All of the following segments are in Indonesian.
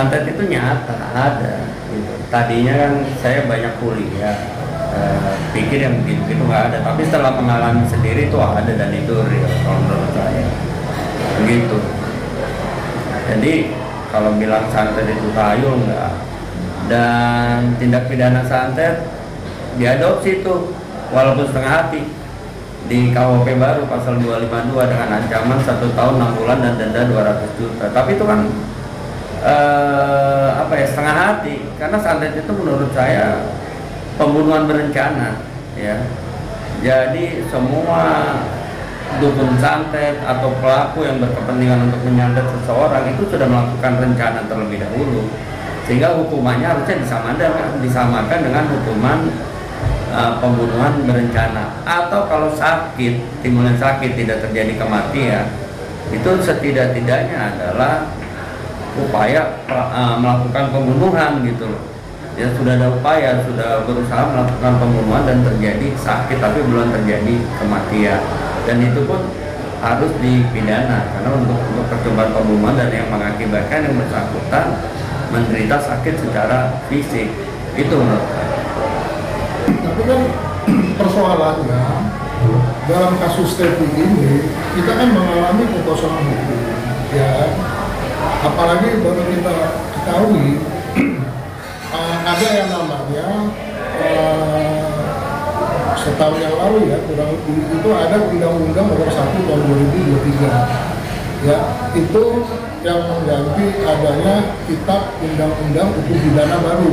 santet itu nyata ada gitu. Tadinya kan saya banyak kuliah, pikir yang begitu nggak ada, tapi setelah pengalaman sendiri itu ada dan itu real kalau menurut saya begitu. Jadi kalau bilang santet itu tayul enggak, dan tindak pidana santet diadopsi itu walaupun setengah hati di KUHP baru pasal 252 dengan ancaman 1 tahun 6 bulan dan denda 200 juta. Tapi itu kan setengah hati, karena santet itu menurut saya pembunuhan berencana ya. Jadi semua dukun santet atau pelaku yang berkepentingan untuk menyantet seseorang itu sudah melakukan rencana terlebih dahulu, sehingga hukumannya harusnya disamakan dengan hukuman pembunuhan berencana. Atau kalau sakit, timbulnya sakit tidak terjadi kematian, itu setidak-tidaknya adalah upaya melakukan pembunuhan gitu loh. Ya sudah ada upaya, sudah berusaha melakukan pembunuhan dan terjadi sakit tapi belum terjadi kematian, dan itu pun harus dipidana karena untuk percobaan pembunuhan dan yang mengakibatkan yang bersangkutan menderita sakit secara fisik. Itu menurut saya. Tapi kan persoalannya dalam kasus Tepi ini kita kan mengalami kekosongan hukum ya. Apalagi baru kita ketahui ada yang namanya setahun yang lalu ya, kurang lebih itu ada Undang-Undang Nomor 1 Tahun 2023 ya, itu yang mengganti adanya Kitab Undang-Undang Hukum Pidana baru.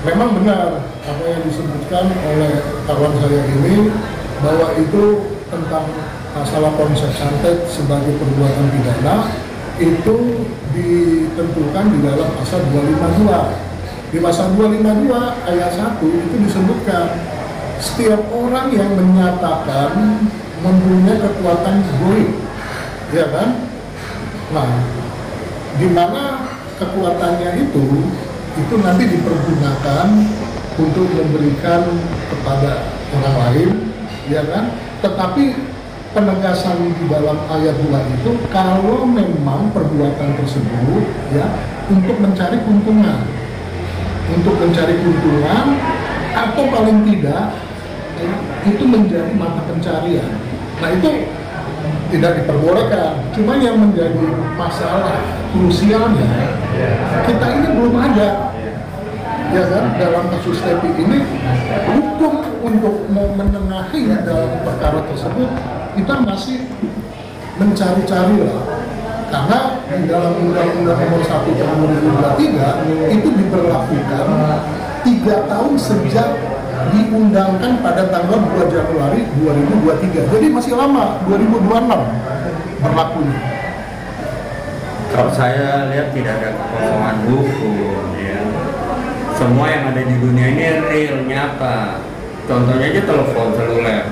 Memang benar apa yang disebutkan oleh kawan saya ini bahwa itu tentang masalah konsep santet sebagai perbuatan pidana itu ditentukan di dalam pasal 252. Di pasal 252 ayat 1 itu disebutkan setiap orang yang menyatakan mempunyai kekuatan goib, ya kan? Nah, di mana kekuatannya itu nanti dipergunakan untuk memberikan kepada orang lain, ya kan? Tetapi penegasan di dalam ayat 2 itu kalau memang perbuatan tersebut ya untuk mencari keuntungan, atau paling tidak ya, itu menjadi mata pencarian. Nah itu tidak diperbolehkan. Cuma yang menjadi masalah krusialnya kita ini belum ada, ya kan, dalam kasus Tepi ini hukum untuk menengahi dalam perkara tersebut kita masih mencari-cari lah, karena di dalam Undang-Undang Nomor 1 Tahun 2023 itu diberlakukan 3 tahun sejak diundangkan pada tanggal 2 Januari 2023, jadi masih lama, 2026 berlakunya. Kalau saya lihat tidak ada kekosongan hukum ya. Semua yang ada di dunia ini real, nyata. Contohnya aja telepon seluler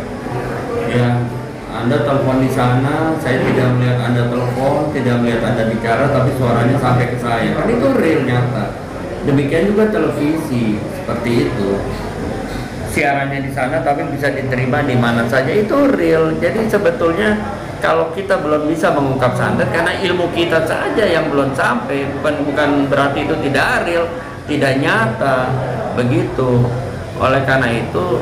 ya, Anda telepon di sana, saya tidak melihat Anda telepon, tidak melihat Anda bicara, tapi suaranya sampai ke saya, kan itu real, nyata. Demikian juga televisi, seperti itu, siarannya di sana tapi bisa diterima di mana saja, itu real. Jadi sebetulnya kalau kita belum bisa mengungkap santet karena ilmu kita saja yang belum sampai, bukan berarti itu tidak real, tidak nyata, begitu. Oleh karena itu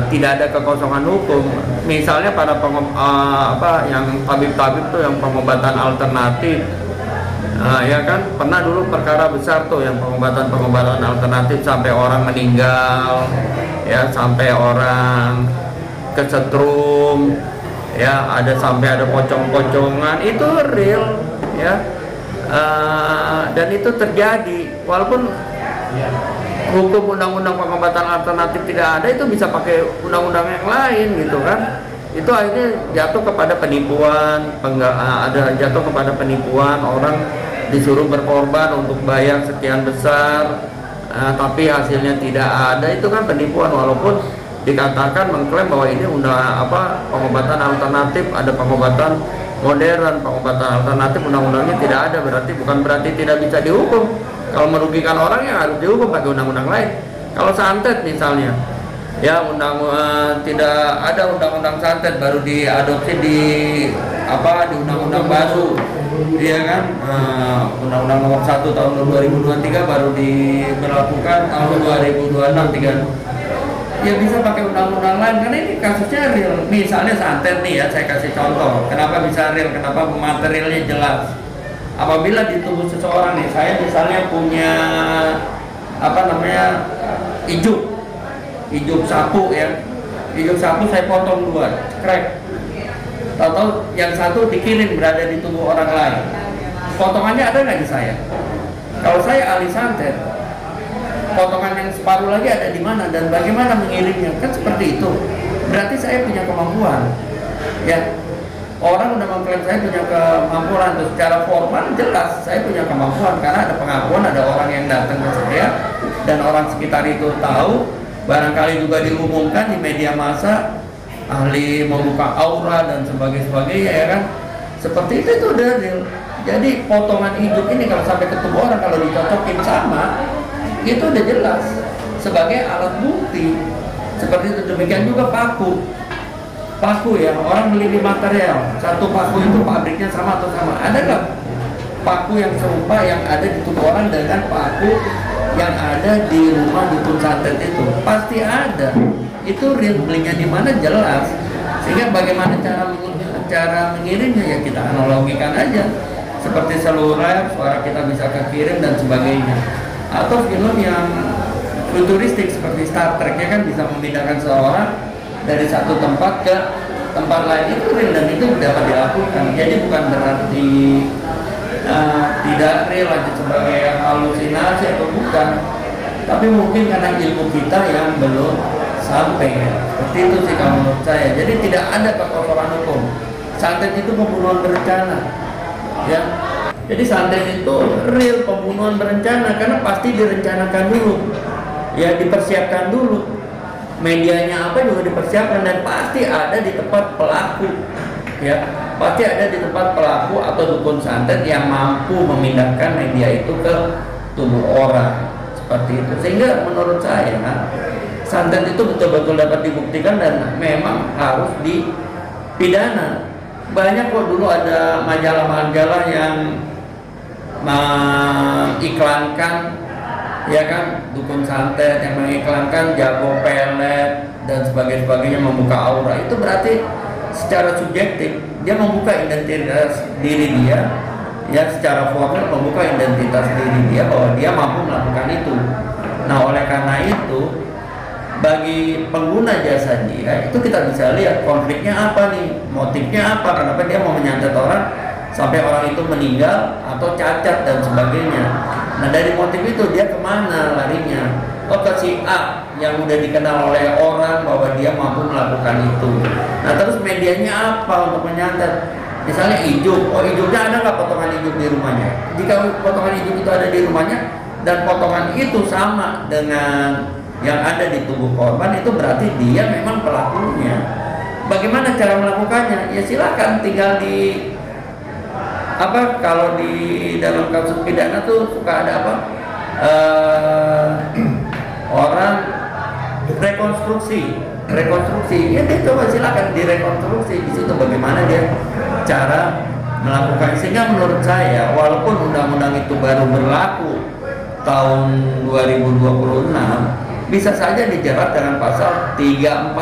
tidak ada kekosongan hukum. Misalnya pada yang tabib-tabib tuh yang pengobatan alternatif, ya kan, pernah dulu perkara besar tuh yang pengobatan alternatif sampai orang meninggal, ya, sampai orang kesetrum, ya, sampai ada pocong-pocongan, itu real, ya, dan itu terjadi walaupun hukum undang-undang pengobatan alternatif tidak ada, itu bisa pakai undang-undang yang lain gitu kan. Itu akhirnya jatuh kepada penipuan, jatuh kepada penipuan, orang disuruh berkorban untuk bayar sekian besar, tapi hasilnya tidak ada, itu kan penipuan. Walaupun dikatakan mengklaim bahwa ini pengobatan alternatif, ada pengobatan modern, pengobatan alternatif undang-undangnya tidak ada, bukan berarti tidak bisa dihukum. Kalau merugikan orang ya harus dihukum pakai undang-undang lain. Kalau santet misalnya, ya tidak ada undang-undang santet, baru diadopsi di undang-undang baru Iya kan, Undang-Undang Nomor 1 tahun 2023 baru diberlakukan tahun 2026 kan. Ya bisa pakai undang-undang lain karena ini kasusnya real. Misalnya santet nih ya, saya kasih contoh. Kenapa bisa real? Kenapa materialnya jelas? Apabila di tubuh seseorang nih, saya misalnya punya ijuk sapu ya. Ijuk sapu saya potong dua, crack. Tahu-tahu yang satu dikirim berada di tubuh orang lain. Potongannya ada nggak di saya? Kalau saya ahli santet, potongan yang separuh lagi ada di mana dan bagaimana mengirimnya? Kan seperti itu. Berarti saya punya kemampuan. Ya, orang udah mengklaim saya punya kemampuan. Terus secara formal jelas saya punya kemampuan karena ada pengakuan, ada orang yang datang ke saya dan orang sekitar itu tahu. Barangkali juga diumumkan di media massa. Ahli membuka aura dan sebagainya ya kan, seperti itu udah real. Jadi potongan ijuk ini kalau sampai ke tubuh orang, kalau dicocokin sama itu udah jelas sebagai alat bukti. Seperti itu. Demikian juga paku ya, orang beli di material satu paku itu pabriknya sama atau sama. Ada nggak paku yang serupa yang ada di tubuh orang dengan paku yang ada di rumah dukun santet itu? Pasti ada. Itu real, belinya di mana jelas. Sehingga bagaimana cara mengirimnya ya kita analogikan aja. Seperti seluler, suara kita bisa kekirim dan sebagainya. Atau film yang futuristik seperti Star Trek ya kan, bisa memindahkan seseorang dari satu tempat ke tempat lain. Itu real dan itu dapat dilakukan. Jadi bukan berarti tidak real aja sebagai halusinasi atau bukan. Tapi mungkin karena ilmu kita yang belum sampai ya. Seperti itu sih kalau menurut saya. Jadi tidak ada kekosongan hukum. Santet itu pembunuhan berencana ya. Jadi santet itu real pembunuhan berencana karena pasti direncanakan dulu ya, dipersiapkan dulu. Medianya apa juga dipersiapkan dan pasti ada di tempat pelaku ya. Pasti ada di tempat pelaku atau dukun santet yang mampu memindahkan media itu ke tubuh orang. Seperti itu. Sehingga menurut saya santet itu betul-betul dapat dibuktikan dan memang harus dipidana. Banyak kok dulu ada majalah-majalah yang mengiklankan ya kan dukun santet, yang mengiklankan jago pelet dan sebagainya, membuka aura. Itu berarti secara subjektif dia membuka identitas diri dia ya, secara formal membuka identitas diri dia bahwa dia mampu melakukan itu. Nah oleh karena itu bagi pengguna jasa dia itu kita bisa lihat konfliknya apa nih, motifnya apa, kenapa dia mau menyantet orang sampai orang itu meninggal atau cacat dan sebagainya. Nah dari motif itu dia kemana larinya? Oh ke si A yang udah dikenal oleh orang bahwa dia mampu melakukan itu. Nah terus medianya apa untuk menyantet? Misalnya ijuk, oh ijuknya ada nggak potongan ijuk di rumahnya? Jika potongan ijuk itu ada di rumahnya dan potongan itu sama dengan yang ada di tubuh korban, itu berarti dia memang pelakunya. Bagaimana cara melakukannya? Ya silakan, tinggal di kalau di dalam kasus pidana tuh suka ada orang rekonstruksi ya, dia coba silakan direkonstruksi di situ bagaimana dia cara melakukan. Sehingga menurut saya walaupun undang-undang itu baru berlaku tahun 2026, bisa saja dijerat dengan pasal 340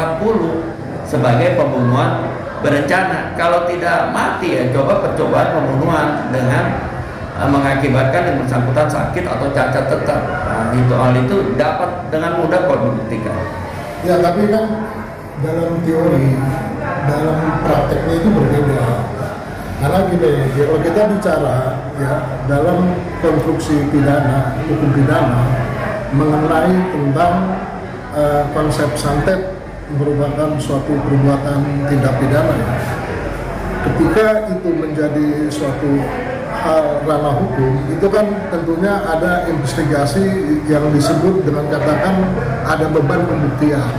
sebagai pembunuhan berencana. Kalau tidak mati ya coba percobaan pembunuhan dengan mengakibatkan yang bersangkutan sakit atau cacat tetap. Nah, hal itu dapat dengan mudah kok dibuktikan. Ya tapi kan dalam teori, dalam prakteknya itu berbeda. Karena gini, kalau kita bicara ya dalam konstruksi pidana, hukum pidana mengenai tentang konsep santet merupakan suatu perbuatan tindak pidana ya. Ketika itu menjadi suatu hal ranah hukum, itu kan tentunya ada investigasi yang disebut dengan katakan ada beban pembuktian.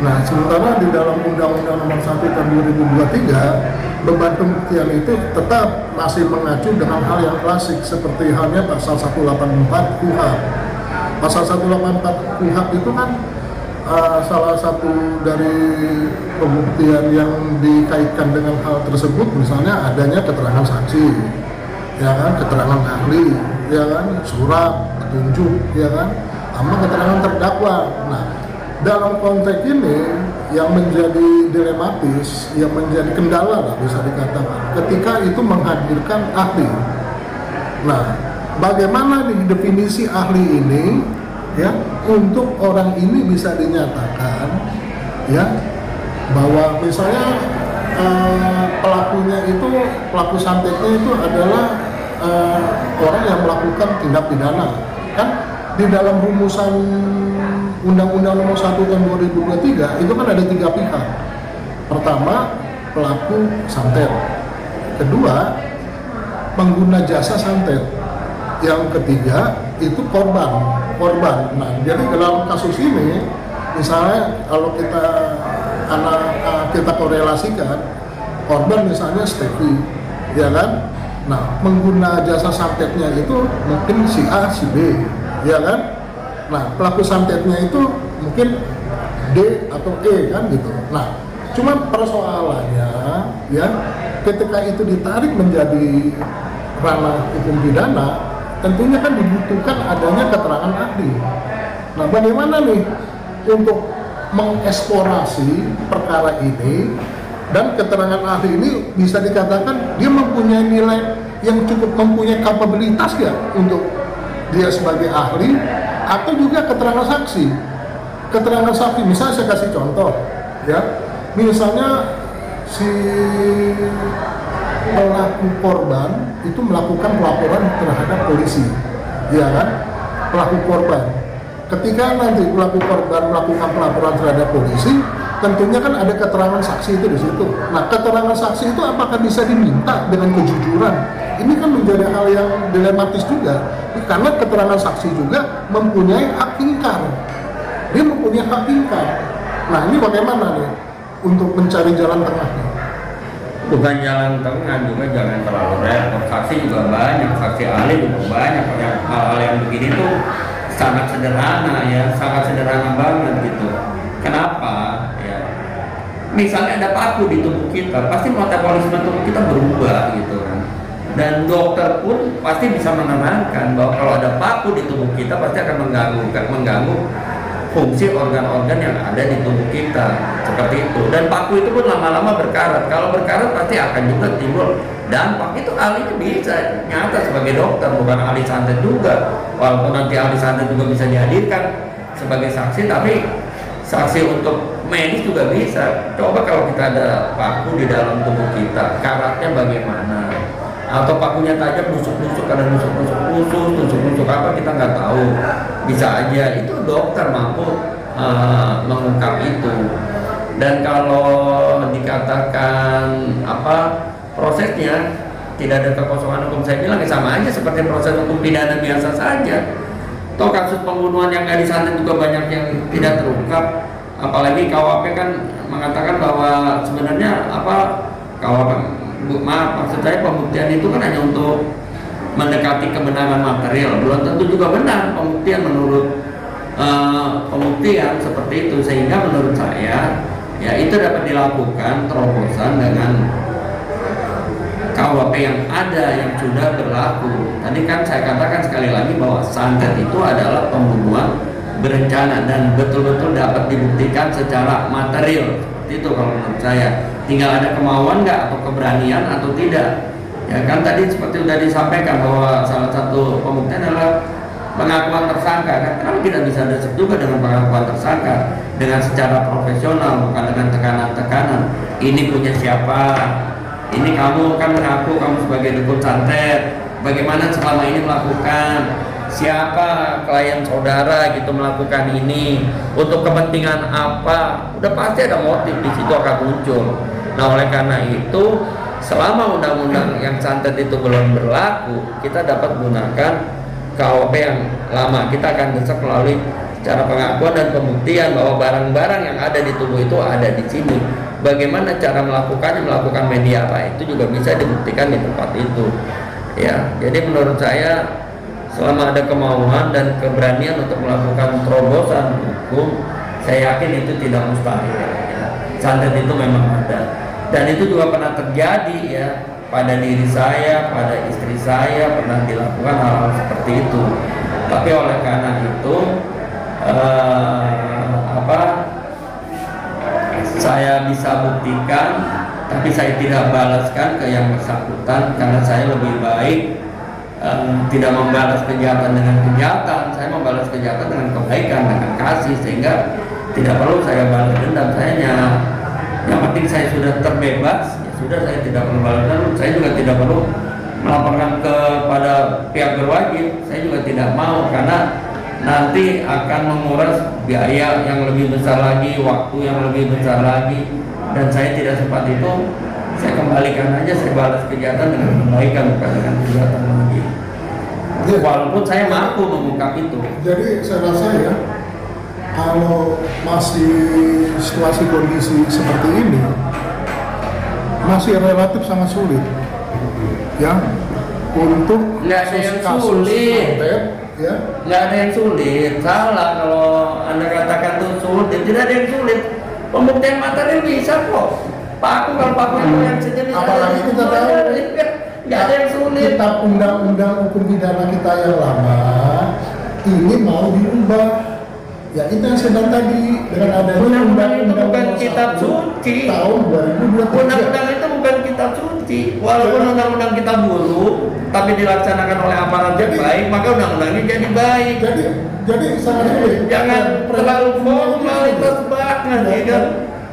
Nah, sementara di dalam Undang-Undang Nomor 1 Tahun 2023, beban pembuktian itu tetap masih mengacu dengan hal yang klasik seperti halnya pasal 184 KUHP. Pasal 184 KUHP itu kan salah satu dari pembuktian yang dikaitkan dengan hal tersebut misalnya adanya keterangan saksi ya kan, keterangan ahli, ya kan, surat petunjuk, ya kan, sama keterangan terdakwa. Nah, dalam konteks ini yang menjadi dilematis, yang menjadi kendala lah bisa dikatakan, ketika itu menghadirkan ahli. Nah, bagaimana nih definisi ahli ini, ya, untuk orang ini bisa dinyatakan, ya, bahwa misalnya pelakunya itu, pelaku santetnya itu adalah orang yang melakukan tindak pidana. Kan di dalam rumusan Undang-Undang Nomor 1 Tahun 2023 itu kan ada 3 pihak. Pertama, pelaku santet. Kedua, pengguna jasa santet. Yang ketiga itu korban. Nah, jadi dalam kasus ini, misalnya kalau kita korelasikan, korban misalnya Stevi, ya kan? Nah, pengguna jasa santetnya itu mungkin si A, si B, ya kan? Nah, pelaku santetnya itu mungkin D atau E kan gitu. Nah, cuma persoalannya, ya, ketika itu ditarik menjadi ranah hukum pidana, tentunya kan dibutuhkan adanya keterangan ahli. Nah, bagaimana nih untuk mengeksplorasi perkara ini, dan keterangan ahli ini bisa dikatakan dia mempunyai nilai yang cukup, mempunyai kapabilitas ya untuk dia sebagai ahli, atau juga keterangan saksi. Keterangan saksi, misalnya saya kasih contoh, ya, misalnya si pelaku korban itu melakukan pelaporan terhadap polisi, ya kan, pelaku korban. Ketika nanti pelaku korban melakukan pelaporan terhadap polisi, tentunya kan ada keterangan saksi itu di situ. Nah, keterangan saksi itu apakah bisa diminta dengan kejujuran? Ini kan menjadi hal yang dilematis juga, karena keterangan saksi juga mempunyai hak ingkar. Dia mempunyai hak ingkar. Nah, ini bagaimana nih untuk mencari jalan tengahnya? Bukan jalan tengah juga, jangan terlalu repot. Saksi juga banyak, saksi ahli juga banyak. Hal-hal yang begini tuh sangat sederhana ya, sangat sederhana banget gitu. Kenapa? Ya, misalnya ada paku di tubuh kita, pasti metabolisme tubuh kita berubah gitu kan. Dan dokter pun pasti bisa menerangkan bahwa kalau ada paku di tubuh kita pasti akan mengganggu fungsi organ-organ yang ada di tubuh kita, seperti itu. Dan paku itu pun lama-lama berkarat. Kalau berkarat pasti akan juga timbul dampak. Itu ahlinya bisa nyata sebagai dokter, bukan ahli santet juga. Walaupun nanti ahli santet juga bisa dihadirkan sebagai saksi, tapi saksi untuk medis juga bisa. Coba kalau kita ada paku di dalam tubuh kita, karatnya bagaimana? Atau pakunya tajam, nusuk-nusuk, ada nusuk-nusuk khusus, nusuk-nusuk apa kita nggak tahu. Bisa aja itu dokter mampu mengungkap itu. Dan kalau dikatakan apa prosesnya tidak ada kekosongan hukum, saya bilang sama aja seperti proses hukum pidana biasa saja. Toh kasus pembunuhan yang dari sana juga banyak yang tidak terungkap. Apalagi KUHP kan mengatakan bahwa sebenarnya KUHP, maksud saya pembuktian itu kan hanya untuk mendekati kebenaran material, belum tentu juga benar pembuktian menurut pembuktian seperti itu. Sehingga menurut saya ya itu dapat dilakukan terobosan dengan KUHP yang ada, yang sudah berlaku. Tadi kan saya katakan sekali lagi bahwa santet itu adalah pembunuhan berencana dan betul-betul dapat dibuktikan secara material. Seperti itu kalau menurut saya. Tinggal ada kemauan nggak, atau keberanian atau tidak. Ya kan tadi seperti sudah disampaikan bahwa salah satu pembuktian adalah pengakuan tersangka kan. Kenapa tidak bisa dasar juga dengan pengakuan tersangka dengan secara profesional, bukan dengan tekanan-tekanan. Ini punya siapa? Ini kamu kan mengaku kamu sebagai dukun santet. Bagaimana selama ini melakukan? Siapa klien saudara gitu melakukan ini? Untuk kepentingan apa? Udah pasti ada motif di situ akan muncul. Nah, oleh karena itu selama undang-undang yang santet itu belum berlaku, kita dapat gunakan KUHP yang lama. Kita akan desak melalui cara pengakuan dan pembuktian bahwa barang-barang yang ada di tubuh itu ada di sini. Bagaimana cara melakukannya, melakukan media apa, itu juga bisa dibuktikan di tempat itu. Ya, jadi menurut saya selama ada kemauan dan keberanian untuk melakukan terobosan hukum, saya yakin itu tidak mustahil. Ya. Santet itu memang ada, dan itu juga pernah terjadi ya. pada diri saya, pada istri saya pernah dilakukan hal-hal seperti itu. Tapi oleh karena itu saya bisa buktikan, tapi saya tidak balaskan ke yang bersangkutan karena saya lebih baik tidak membalas kejahatan dengan kejahatan. Saya membalas kejahatan dengan kebaikan, dengan kasih, sehingga tidak perlu saya balas dendam. Yang penting saya sudah terbebas, ya sudah, saya tidak perlu balas dendam. Saya juga tidak perlu melaporkan kepada pihak berwajib. Saya juga tidak mau, karena nanti akan menguras biaya yang lebih besar lagi, waktu yang lebih besar lagi, dan saya tidak sempat itu. Saya kembalikan aja, saya balas kejahatan dengan kebaikan, bukan dengan kejahatan lagi. Walaupun saya mampu mengungkap itu. Jadi saya rasa ya, kalau masih situasi kondisi seperti ini, masih relatif sangat sulit ya untuk nggak ada yang sulit. Ya, nggak ada yang sulit. Salah kalau Anda katakan itu sulit. Tidak ada yang sulit. Pembuktian materi bisa kok. Paku, kalau paku itu yang sejenis, apalagi kita tahu nggak ada yang sulit. Kitab undang-undang hukum pidana kita yang lama ini mau diubah. Ya itu yang sedang tadi dengan adanya undang-undang itu bukan kitab suci. Tahun 2023. Undang-undang itu bukan kitab suci. Walaupun undang-undang kita buruk, tapi dilaksanakan oleh aparat yang baik, maka undang-undangnya jadi baik. Jadi sangat sulit. Jangan terlalu formalitas banget, ya kan?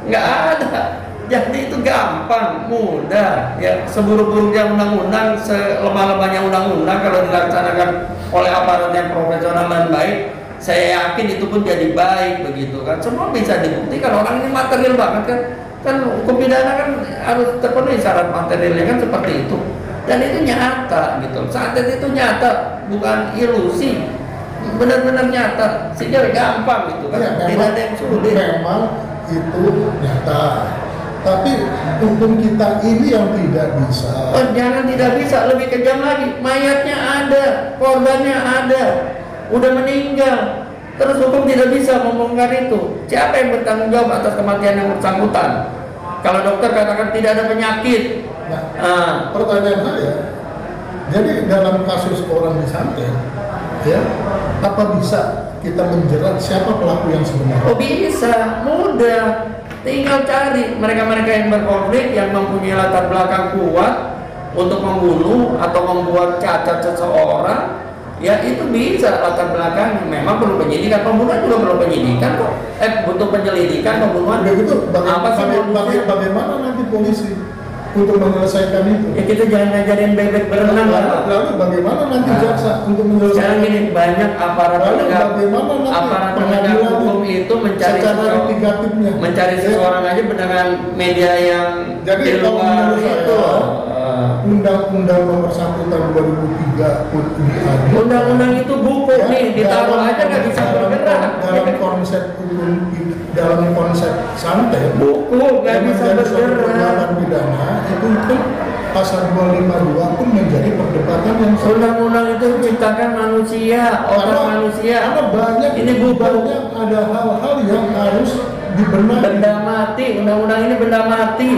Nggak ada. Jadi itu gampang, mudah. Ya, seburuk-buruknya undang-undang, selemah-lemahnya undang-undang, kalau dilaksanakan oleh aparat yang profesional dan baik, saya yakin itu pun jadi baik, begitu kan. Semua bisa dibuktikan. Orang ini material banget kan. Kan hukum pidana kan harus terpenuhi syarat materialnya kan, seperti itu. Dan itu nyata gitu. Santet itu nyata, bukan ilusi. Benar-benar nyata. Sehingga gampang gitu kan. Ya, tidak ada yang sulit. Memang itu nyata. Tapi hukum kita ini yang tidak bisa. Oh, jangan tidak bisa, lebih kejam lagi. Mayatnya ada, korbannya ada, udah meninggal. Terus hukum tidak bisa membongkar itu. Siapa yang bertanggung jawab atas kematian yang bersangkutan? Kalau dokter katakan tidak ada penyakit. Nah, pertanyaan saya, jadi dalam kasus orang disantet, ya, apa bisa kita menjerat siapa pelaku yang sebenarnya? Oh bisa, mudah. Tinggal cari mereka-mereka yang berkonflik, yang mempunyai latar belakang kuat untuk membunuh atau membuat cacat seseorang. Ya itu bisa latar belakangnya. Memang perlu penyidikan, pembunuhan juga perlu penyidikan kok. Butuh penyelidikan pembunuhan. Begitu. Bagaimana nanti polisi untuk menyelesaikan itu? Ya kita jangan ngajarin bebek berenang lah. Lalu bagaimana nanti jaksa untuk menyelesaikan? Sekarang gini, banyak aparat penegak hukum itu mencari seseorang aja dengan media yang jadi di luar itu. Undang-undang nomor 1 tahun 2003 pun diadu. Undang-undang itu buku ya, nih, ditaruh aja nggak bisa bergerak. Dalam konsep santet, buku nggak bisa bergerak. Pidana itu pun pasal 252 pun menjadi perdebatan yang undang-undang itu menciptakan manusia, manusia. Karena banyak ini banyak ada hal-hal yang harus dibenahi. Benda mati, undang-undang ini benda mati.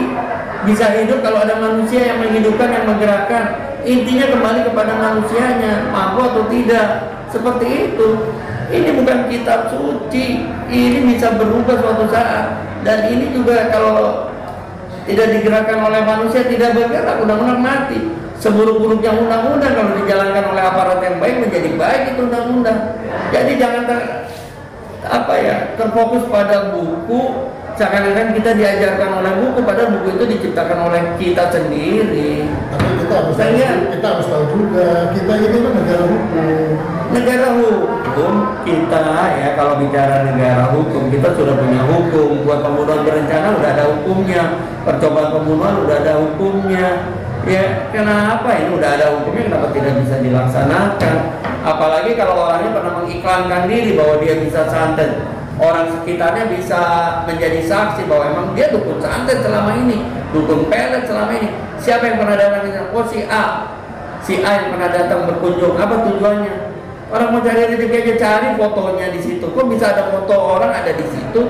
Bisa hidup kalau ada manusia yang menghidupkan, yang menggerakkan. Intinya kembali kepada manusianya, mampu atau tidak. Seperti itu. Ini bukan kitab suci. Ini bisa berubah suatu saat. Dan ini juga kalau tidak digerakkan oleh manusia, tidak bergerak, undang-undang mati. Seburuk-buruknya undang-undang, kalau dijalankan oleh aparat yang baik, menjadi baik itu undang-undang. Jadi jangan terfokus pada buku. Seakan-akan kita diajarkan oleh buku, padahal buku itu diciptakan oleh kita sendiri. Tapi kita harus tahu juga, kita ini kan negara hukum. Negara hukum kita ya, kalau bicara negara hukum, kita sudah punya hukum. Buat pembunuhan berencana udah ada hukumnya, percobaan pembunuhan udah ada hukumnya. Ya kenapa ini udah ada hukumnya, kenapa tidak bisa dilaksanakan? Apalagi kalau orangnya pernah mengiklankan diri bahwa dia bisa santet. Orang sekitarnya bisa menjadi saksi bahwa emang dia dukun santet selama ini, dukun pelet selama ini. Siapa yang pernah datang ke sana? Oh si A yang pernah datang berkunjung. Apa tujuannya? Orang mau cari rezeki aja, cari fotonya di situ. Kok bisa ada foto orang ada di situ?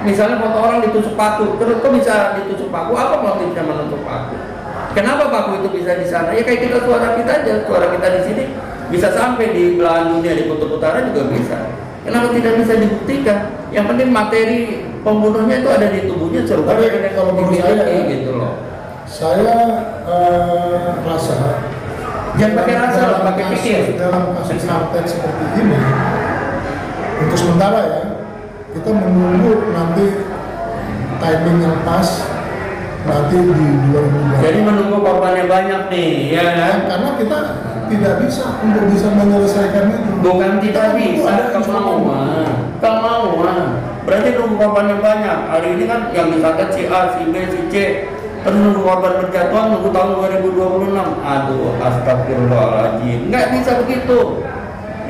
Misalnya foto orang ditusuk paku, terus kok bisa ditusuk paku? Apa motifnya menutup paku? Kenapa paku itu bisa di sana? Ya kayak kita suara kita aja, suara kita di sini bisa sampai di belahan dunia, di kutub utara juga bisa. Kenapa tidak bisa dibuktikan? Yang penting materi pembunuhnya itu ada di tubuhnya, serupa dengan kalau menurut saya, gitu loh. Saya rasa Jangan pakai rasa, pakai pikir. Dalam kasus santet seperti ini, untuk sementara ya, kita menunggu nanti timing yang pas nanti di 2020. Jadi menunggu korbannya banyak nih, ya kan? Karena kita tidak bisa untuk bisa menyelesaikan itu. Bukan tidak bisa, kemauan. Berarti nunggu korbannya banyak. Hari ini kan yang disantet si A, si B, si C. Terus nunggu korban berjatuhan nunggu tahun 2026. Aduh, astagfirullahaladzim. Nggak bisa begitu.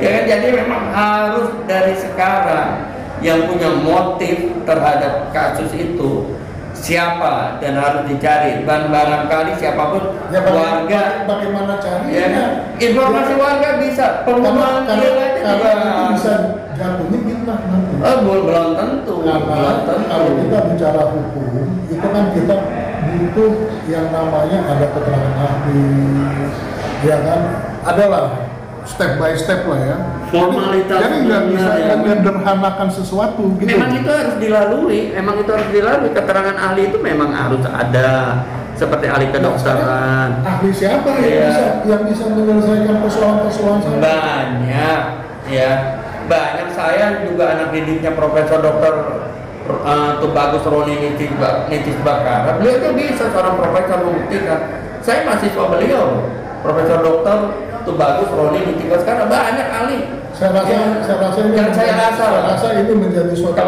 Ya kan, jadi memang harus dari sekarang yang punya motif terhadap kasus itu siapa dan harus dicari, dan barangkali siapapun ya, warga. Bagaimana cari? Ya, informasi warga bisa, pembunuhan dia aja juga bisa jatuhnya fitnah nanti. Belum tentu. Kalau kita bicara hukum, itu kan kita butuh yang namanya ada keterangan ahli, ya kan? Adalah step by step lah ya. Formalitas. Jadi nggak bisa menyederhanakan sesuatu. Gitu. Memang itu harus dilalui. Keterangan ahli itu memang harus ada. Seperti ahli kedokteran. Ahli siapa yang bisa menyelesaikan persoalan-persoalan saya? Banyak, ya. Banyak. Saya juga anak didiknya Profesor Dokter Tubagus Roni Nitis Bakara. Beliau itu bisa seorang profesor membuktikan. Saya mahasiswa beliau, Profesor Dokter Tubagus Roni Nitis Bakara. Banyak ahli. Saya rasa ini menjadi suatu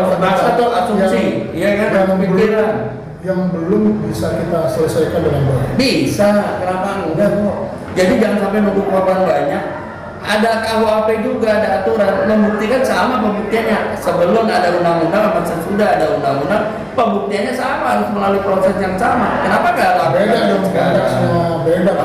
asumsi, ya kan? Pikiran yang belum bisa kita selesaikan dengan baik. Bisa, kenapa enggak kok? Jadi jangan sampai nunggu korban banyak. Ada KUHP juga, ada aturan membuktikan sama pembuktiannya. Sebelum ada undang-undang sama sesudah ada undang-undang, pembuktiannya sama, harus melalui proses yang sama. Kenapa enggak ada beda dong? Beda.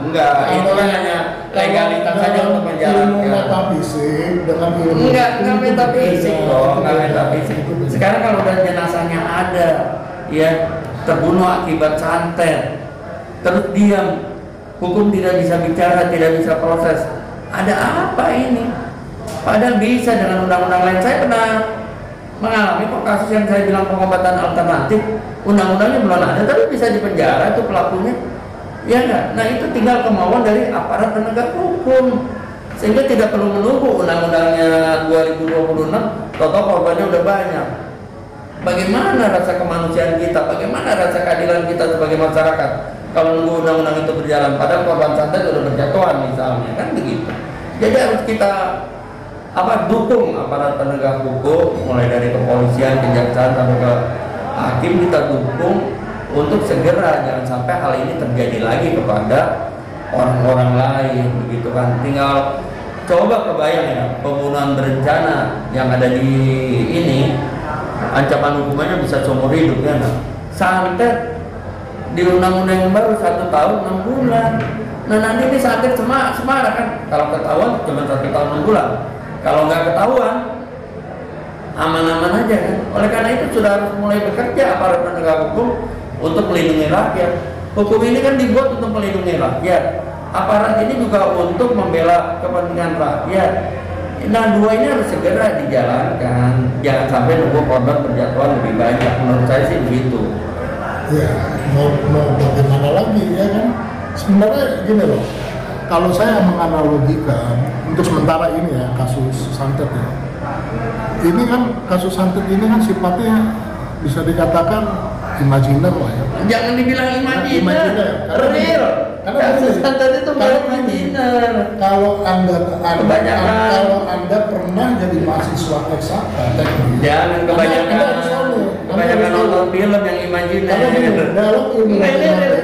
Enggak. Itu kan hanya legalitas saja untuk menjalankan. Ilmu metafisik dengan ilmu. Enggak metafisik loh, enggak metafisik. Sekarang kalau udah jenazahnya ada, ya terbunuh akibat santet, terus diam, hukum tidak bisa bicara, tidak bisa proses. Ada apa ini? Padahal bisa dengan undang-undang lain. Saya pernah mengalami kok kasus yang saya bilang pengobatan alternatif, undang-undangnya belum ada, tapi bisa dipenjara itu pelakunya. Ya enggak? Nah itu tinggal kemauan dari aparat penegak hukum. Sehingga tidak perlu menunggu undang-undangnya 2026, total korbannya udah banyak. Bagaimana rasa kemanusiaan kita? Bagaimana rasa keadilan kita sebagai masyarakat? Kalau nunggu undang-undang itu berjalan, padahal korban santet sudah berjatuhan misalnya, kan begitu. Jadi harus kita dukung aparat penegak hukum, mulai dari kepolisian, kejaksaan sampai ke hakim, kita dukung untuk segera jangan sampai hal ini terjadi lagi kepada orang-orang lain, begitu kan. Tinggal coba kebayang ya, pembunuhan berencana yang ada di ini, ancaman hukumannya bisa seumur hidup ya. Santet di undang-undang yang baru 1 tahun 6 bulan. Nah nanti ini santet semara kan, kalau ketahuan cuma 1 tahun 6 bulan. Kalau nggak ketahuan, aman-aman aja kan. Oleh karena itu sudah harus mulai bekerja aparat penegak hukum untuk melindungi rakyat. Hukum ini kan dibuat untuk melindungi rakyat. Aparat ini juga untuk membela kepentingan rakyat. Nah dua ini harus segera dijalankan. Jangan sampai nunggu korban berjatuhan lebih banyak. Menurut saya sih begitu. Ya, mau bagaimana lagi ya kan? Sebenarnya gini loh. Kalau saya menganalogikan untuk sementara ini ya kasus santet ya. Ini kan kasus santet ini kan sifatnya bisa dikatakan imajiner lah ya. Jangan dibilang imajiner, real. Karena kasus santet itu bukan imajiner. Kalau anda pernah jadi mahasiswa eksakta teknik, jangan kebanyakan nonton film yang imajiner.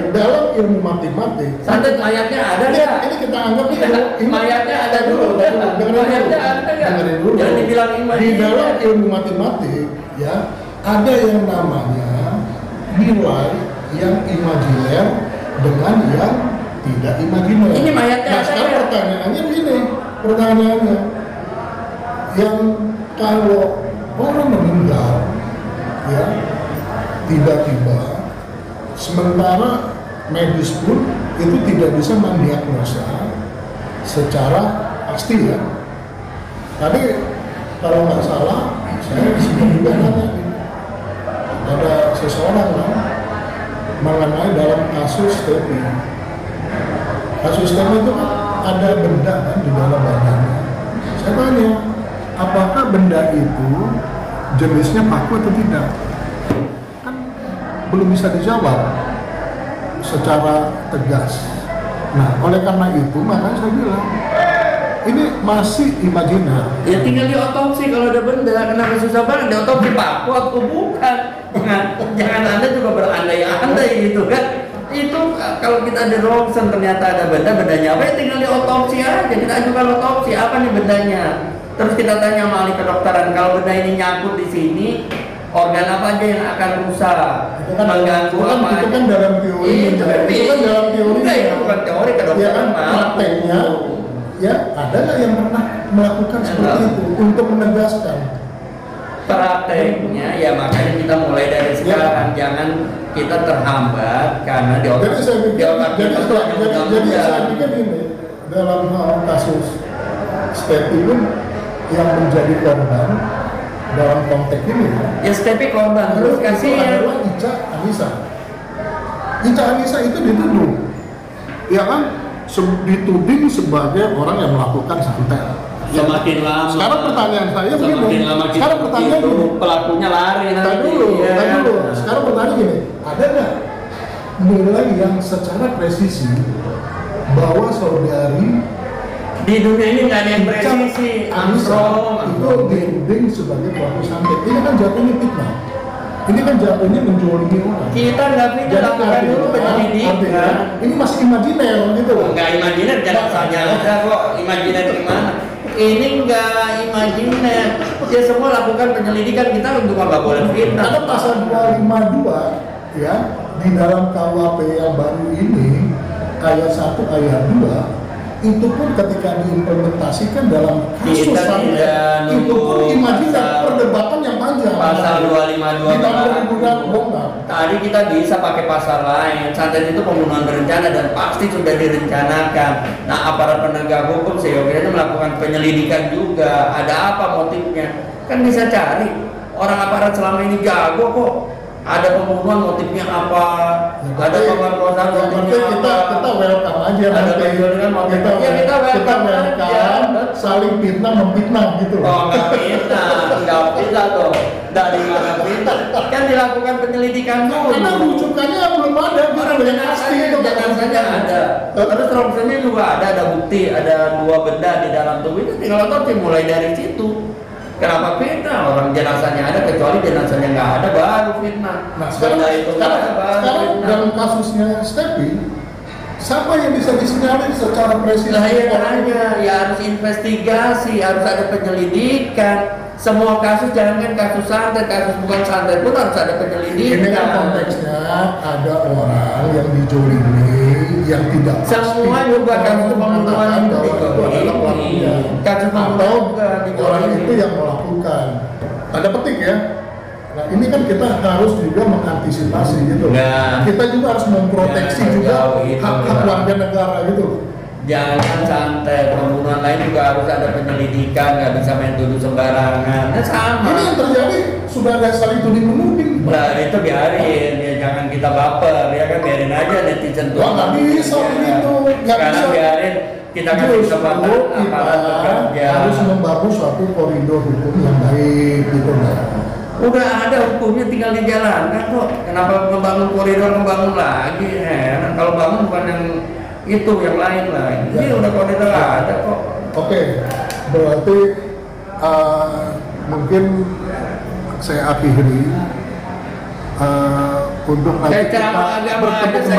Dalam ilmu matematik, santet mayatnya ada nggak? Ini kita anggap mayatnya ada dulu. Mayatnya ada nggak? Jangan dibilang imajiner. Di dalam ilmu matematik ya ada yang namanya nilai yang imajiner dengan yang tidak imajiner. Ini mayatnya. Nah sekarang pertanyaannya begini, yang kalau orang meninggal ya tiba-tiba sementara medis pun itu tidak bisa mendiagnosa secara pasti ya. Tadi kalau nggak salah, saya disini juga nanya ada seseorang kan mengenai dalam kasus TB. Kasus TB itu kan ada benda kan di dalam badannya. Saya tanya, apakah benda itu jenisnya paku atau tidak? Kan belum bisa dijawab secara tegas. Nah, oleh karena itu makanya saya bilang ini masih imajiner. Ya tinggal di otopsi kalau ada benda, kenapa susah banget di otopsi paku atau bukan? Jangan Anda juga berandai-andai gitu kan. Itu kalau kita di ronsen ternyata ada benda-bendanya apa ya tinggal di otopsi aja, kita ajukan otopsi apa nih bendanya. Terus kita tanya sama ahli kedokteran, kalau benda ini nyangkut di sini, organ apa aja yang akan rusak, mengganggu apa? Itu kan dalam teori. Itu kan dalam teori. Enggak, itu bukan teori kedokteran. Ya kan prakteknya. Ya, ada nggak yang pernah melakukan seperti itu untuk menegaskan? Prakteknya ya makanya kita mulai dari sekarang, jangan kita terhambat karena di otak. Jadi saya pikir ini dalam kasus Stepi pun yang menjadi korban dalam konteks ini ya Stepi korban terus kasihan adalah Ica Anissa. Ica Anissa itu dituduh, ya kan? Dituding sebagai orang yang melakukan santet. Semakin lama. Sekarang pertanyaan saya begini. Semakin lama sekarang pertanyaan itu, gini. pelakunya lari nanti. Tadi dulu. Sekarang pertanyaan gini. Ada nggak nilai yang secara presisi bahwa saudari di dunia ini nggak ada yang presisi. Anissa itu dituding sebagai pelaku santet? Ini kan jatuhnya fitnah. Ini kan jatuhnya menjolimi orang. Kita nggak bisa lakukan dulu penyelidikan. Ini masih imajiner gitu loh. Nggak imajiner, jangan saja ada kok imajiner gimana. Ini nggak imajiner. Dia semua lakukan penyelidikan, kita juga nggak boleh fitnah. Ada pasal 252 ya di dalam KUHP yang baru ini ayat 1 ayat 2 itu pun ketika diimplementasikan dalam kasus santet itu pun imajiner, perdebatan yang panjang. Pasal 252 di tahun 2020 tadi kita bisa pakai pasal lain. Santet itu pembunuhan berencana dan pasti sudah direncanakan. Nah, aparat penegak hukum seyogianya melakukan penyelidikan juga. Ada apa motifnya? Kan bisa cari. Orang aparat selama ini jago kok. Ada pembunuhan motifnya apa? Ya, ada pemerkosaan motifnya apa? Kita welcome aja. Ada penyelidikan motifnya. Ya kita welcome aja. Saling fitnah memfitnah gitu. Oh nggak fitnah tuh. Dari mana fitnah? Kan dilakukan penyelidikan dulu. Karena rujukannya belum ada. Jenazahnya ada. Terus ronsennya juga ada bukti, ada 2 benda di dalam tubuh itu. Tinggal otopsi mulai dari situ. Kenapa fitnah? Orang jenazahnya ada, kecuali jenazahnya nggak ada, baru fitnah. Nah sekarang dalam kasusnya Stepi, siapa yang bisa disinyalir secara presisi? Lah ya harus investigasi, harus ada penyelidikan. Semua kasus, jangan kasus santet, kasus bukan santet pun harus ada penyelidikan. Ini kan konteksnya ada orang yang dijolimi, yang tidak pasti. Semua juga kasus pembunuhan itu adalah pelakunya. Kasus pembunuhan juga orang itu yang melakukan. Tanda petik ya. Nah ini kan kita harus juga mengantisipasi gitu. Nah, kita juga harus memproteksi juga hak-hak warga negara gitu. Jangan santai, pembunuhan lain juga harus ada penyelidikan, nggak bisa main tuduh sembarangan. Nah, sama. Ini yang terjadi sudah ada saling tuding menuding. Nah itu biarin, ya jangan kita baper, ya kan biarin aja netizen tuh. Wah nggak bisa begitu, nggak bisa. Biarin kita kasih kesempatan aparat bekerja. Harus membangun suatu koridor hukum yang baik gitu lah. Udah ada hukumnya, tinggal dijalankan kok. Kenapa membangun koridor membangun lagi? Kalau bangun bukan yang itu yang lain lah. Ini udah koridor ada kok. Oke, berarti mungkin saya akhiri untuk nanti kita bertemu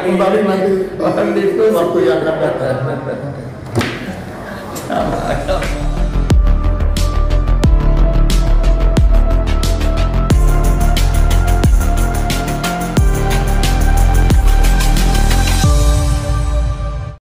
kembali nanti waktu yang akan datang.